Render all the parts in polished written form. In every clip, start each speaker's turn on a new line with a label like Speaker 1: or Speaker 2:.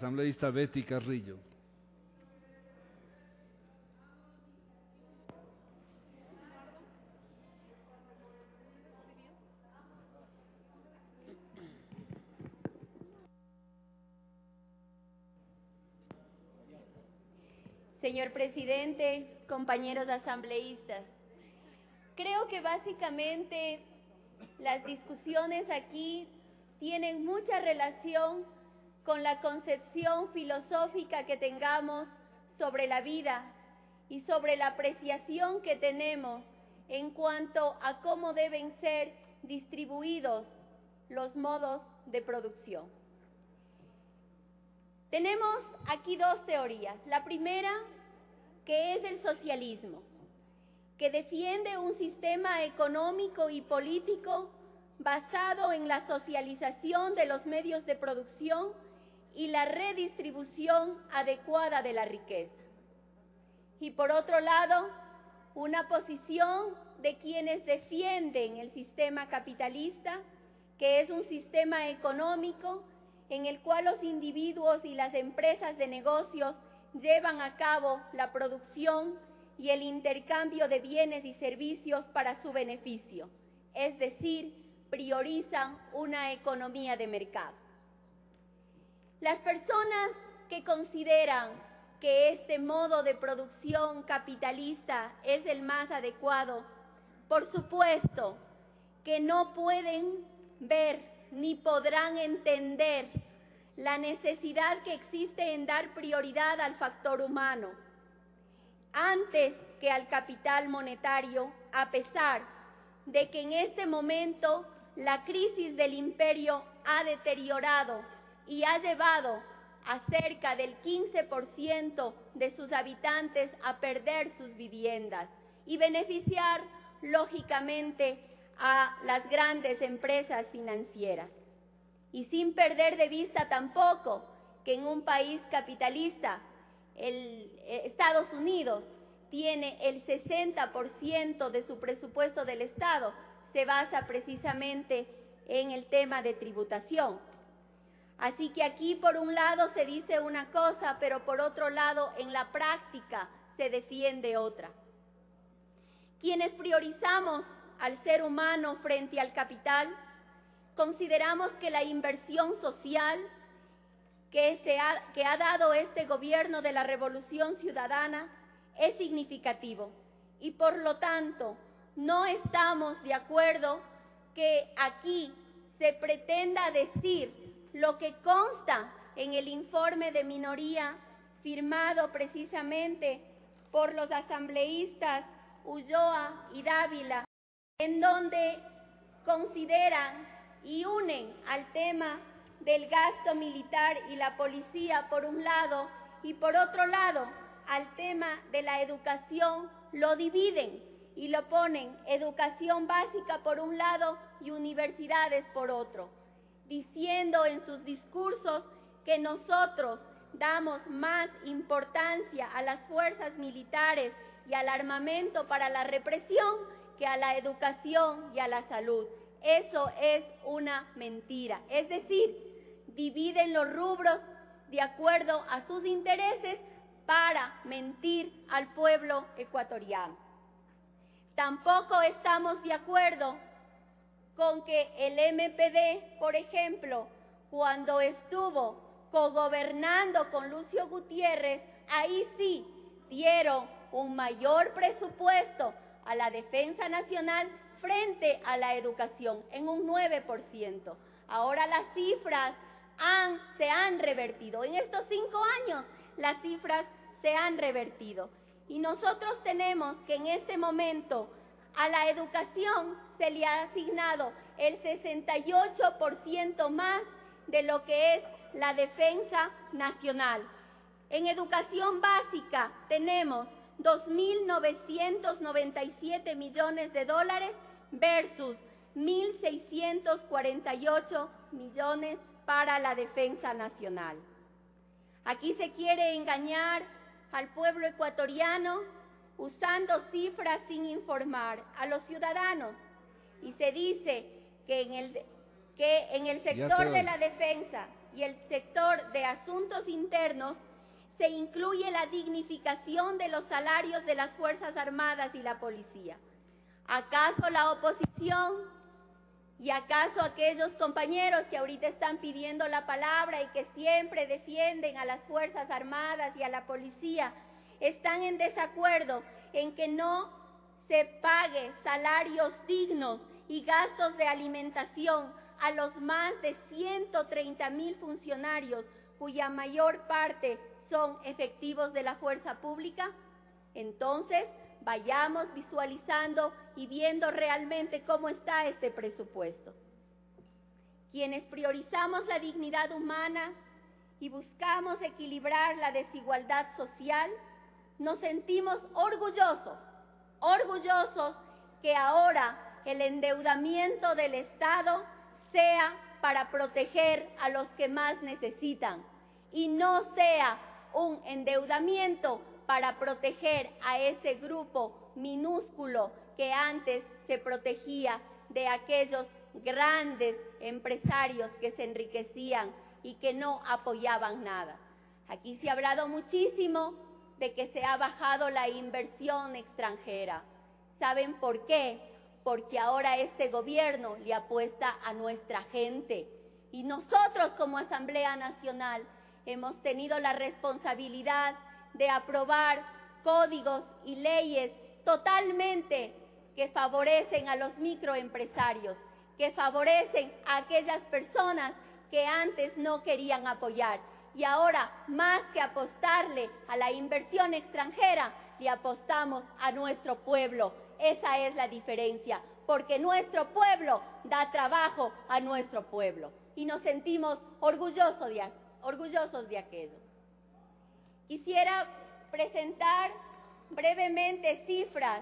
Speaker 1: Asambleísta Betty Carrillo.
Speaker 2: Señor presidente, compañeros asambleístas, creo que básicamente las discusiones aquí tienen mucha relación con la concepción filosófica que tengamos sobre la vida y sobre la apreciación que tenemos en cuanto a cómo deben ser distribuidos los modos de producción. Tenemos aquí dos teorías. La primera, que es el socialismo, que defiende un sistema económico y político basado en la socialización de los medios de producción y la redistribución adecuada de la riqueza. Y por otro lado, una posición de quienes defienden el sistema capitalista, que es un sistema económico en el cual los individuos y las empresas de negocios llevan a cabo la producción y el intercambio de bienes y servicios para su beneficio, es decir, priorizan una economía de mercado. Las personas que consideran que este modo de producción capitalista es el más adecuado, por supuesto que no pueden ver ni podrán entender la necesidad que existe en dar prioridad al factor humano antes que al capital monetario, a pesar de que en este momento la crisis del imperio ha deteriorado y ha llevado a cerca del 15% de sus habitantes a perder sus viviendas y beneficiar, lógicamente, a las grandes empresas financieras. Y sin perder de vista tampoco que en un país capitalista, Estados Unidos tiene el 60% de su presupuesto del Estado, se basa precisamente en el tema de tributación. Así que aquí por un lado se dice una cosa, pero por otro lado en la práctica se defiende otra. Quienes priorizamos al ser humano frente al capital, consideramos que la inversión social que ha dado este gobierno de la Revolución Ciudadana es significativo y por lo tanto no estamos de acuerdo que aquí se pretenda decir lo que consta en el informe de minoría firmado precisamente por los asambleístas Ulloa y Dávila, en donde consideran y unen al tema del gasto militar y la policía por un lado y por otro lado al tema de la educación, lo dividen y lo ponen educación básica por un lado y universidades por otro, diciendo en sus discursos que nosotros damos más importancia a las fuerzas militares y al armamento para la represión que a la educación y a la salud. Eso es una mentira. Es decir, dividen los rubros de acuerdo a sus intereses para mentir al pueblo ecuatoriano. Tampoco estamos de acuerdo con que el MPD, por ejemplo, cuando estuvo cogobernando con Lucio Gutiérrez, ahí sí dieron un mayor presupuesto a la defensa nacional frente a la educación, en un 9%. Ahora las cifras se han revertido. En estos 5 años las cifras se han revertido. Y nosotros tenemos que en este momento a la educación se le ha asignado el 68% más de lo que es la defensa nacional. En educación básica tenemos 2.997 millones de dólares versus 1.648 millones para la defensa nacional. Aquí se quiere engañar al pueblo ecuatoriano usando cifras sin informar a los ciudadanos y se dice que en el sector de la defensa y el sector de asuntos internos, se incluye la dignificación de los salarios de las Fuerzas Armadas y la policía. ¿Acaso la oposición y acaso aquellos compañeros que ahorita están pidiendo la palabra y que siempre defienden a las Fuerzas Armadas y a la policía están en desacuerdo en que no se pague salarios dignos y gastos de alimentación a los más de 130,000 funcionarios cuya mayor parte son efectivos de la fuerza pública? Entonces, vayamos visualizando y viendo realmente cómo está este presupuesto. Quienes priorizamos la dignidad humana y buscamos equilibrar la desigualdad social, nos sentimos orgullosos que ahora el endeudamiento del Estado sea para proteger a los que más necesitan y no sea un endeudamiento para proteger a ese grupo minúsculo que antes se protegía de aquellos grandes empresarios que se enriquecían y que no apoyaban nada. Aquí se ha hablado muchísimo de que se ha bajado la inversión extranjera. ¿Saben por qué? Porque ahora este gobierno le apuesta a nuestra gente. Y nosotros como Asamblea Nacional hemos tenido la responsabilidad de aprobar códigos y leyes totalmente que favorecen a los microempresarios, que favorecen a aquellas personas que antes no querían apoyar. Y ahora, más que apostarle a la inversión extranjera, le apostamos a nuestro pueblo. Esa es la diferencia, porque nuestro pueblo da trabajo a nuestro pueblo y nos sentimos orgullosos de aquello. Quisiera presentar brevemente cifras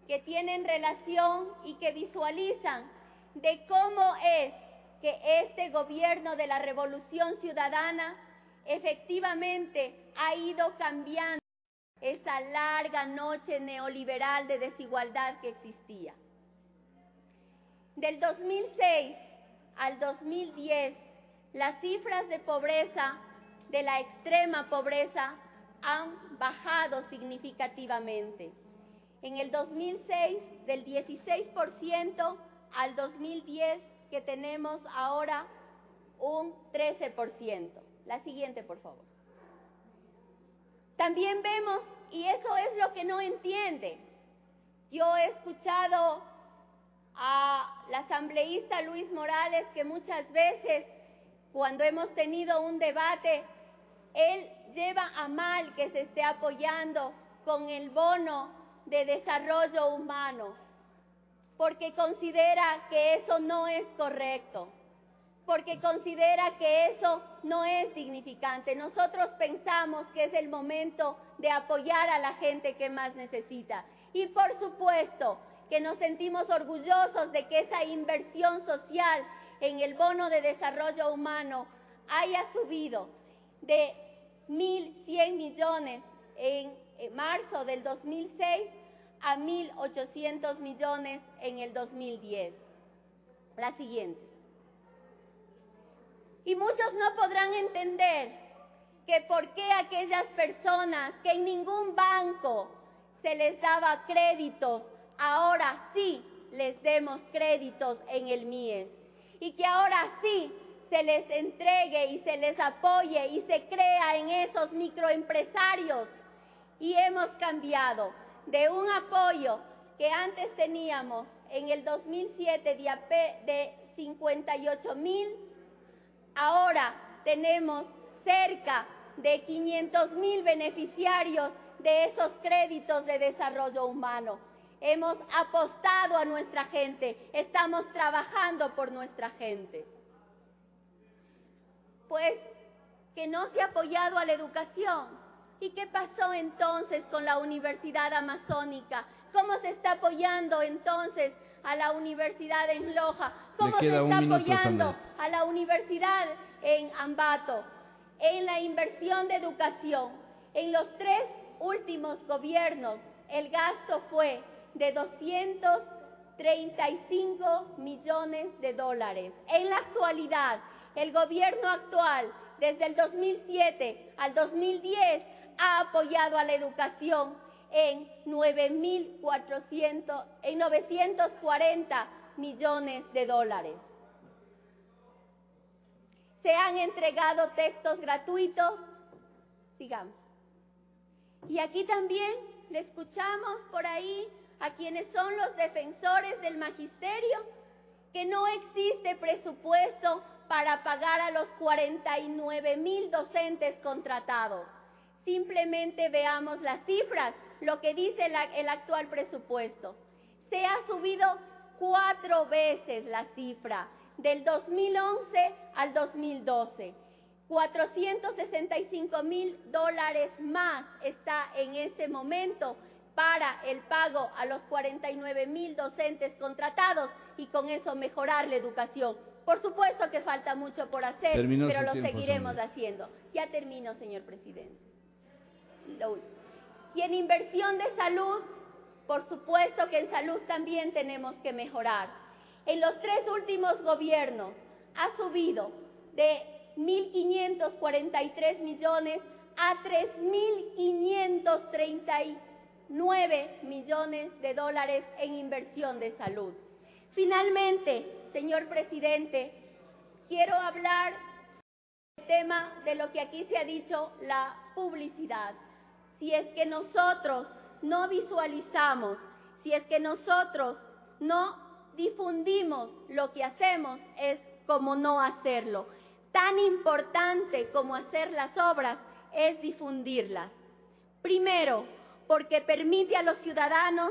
Speaker 2: que tienen relación y que visualizan de cómo es que este gobierno de la Revolución Ciudadana efectivamente ha ido cambiando esa larga noche neoliberal de desigualdad que existía. Del 2006 al 2010, las cifras de pobreza, de la extrema pobreza, han bajado significativamente. En el 2006, del 16% al 2010, que tenemos ahora un 13%. La siguiente, por favor. También vemos, y eso es lo que no entiende, yo he escuchado al asambleísta Luis Morales que muchas veces, cuando hemos tenido un debate, él lleva a mal que se esté apoyando con el bono de desarrollo humano, porque considera que eso no es correcto, porque considera que eso no es dignificante. Nosotros pensamos que es el momento de apoyar a la gente que más necesita. Y por supuesto que nos sentimos orgullosos de que esa inversión social en el bono de desarrollo humano haya subido de 1.100 millones en marzo del 2006 a 1.800 millones en el 2010. La siguiente. Y muchos no podrán entender que por qué aquellas personas que en ningún banco se les daba créditos, ahora sí les demos créditos en el MIES. Y que ahora sí se les entregue y se les apoye y se crea en esos microempresarios. Y hemos cambiado de un apoyo que antes teníamos en el 2007 de 58,000, ahora tenemos cerca de 500,000 beneficiarios de esos créditos de desarrollo humano. Hemos apostado a nuestra gente, estamos trabajando por nuestra gente. Pues que no se ha apoyado a la educación. ¿Y qué pasó entonces con la Universidad Amazónica? ¿Cómo se está apoyando entonces a la Universidad en Loja? ¿Cómo se está apoyando a la Universidad en Ambato? En la inversión de educación, en los 3 últimos gobiernos, el gasto fue de 235 millones de dólares. En la actualidad, el gobierno actual, desde el 2007 al 2010, ha apoyado a la educación en 940 millones de dólares. Se han entregado textos gratuitos. Sigamos. Y aquí también le escuchamos por ahí a quienes son los defensores del magisterio que no existe presupuesto para pagar a los 49,000 docentes contratados. Simplemente veamos las cifras, lo que dice el actual presupuesto. Se ha subido 4 veces la cifra, del 2011 al 2012. $465,000 más está en este momento para el pago a los 49,000 docentes contratados y con eso mejorar la educación. Por supuesto que falta mucho por hacer, pero lo seguiremos haciendo. Ya termino, señor presidente. Y en inversión de salud, por supuesto que en salud también tenemos que mejorar. En los 3 últimos gobiernos ha subido de 1.543 millones a 3.539 millones de dólares en inversión de salud. Finalmente, señor presidente, quiero hablar del tema de lo que aquí se ha dicho, la publicidad. Si es que nosotros no visualizamos, si es que nosotros no difundimos lo que hacemos, es como no hacerlo. Tan importante como hacer las obras es difundirlas. Primero, porque permite a los ciudadanos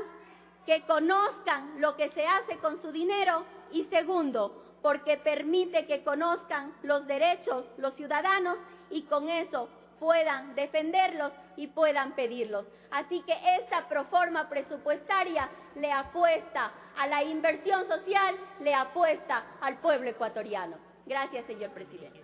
Speaker 2: que conozcan lo que se hace con su dinero, y segundo, porque permite que conozcan los derechos los ciudadanos y con eso puedan defenderlos y puedan pedirlos. Así que esta proforma presupuestaria le apuesta a la inversión social, le apuesta al pueblo ecuatoriano. Gracias, señor presidente.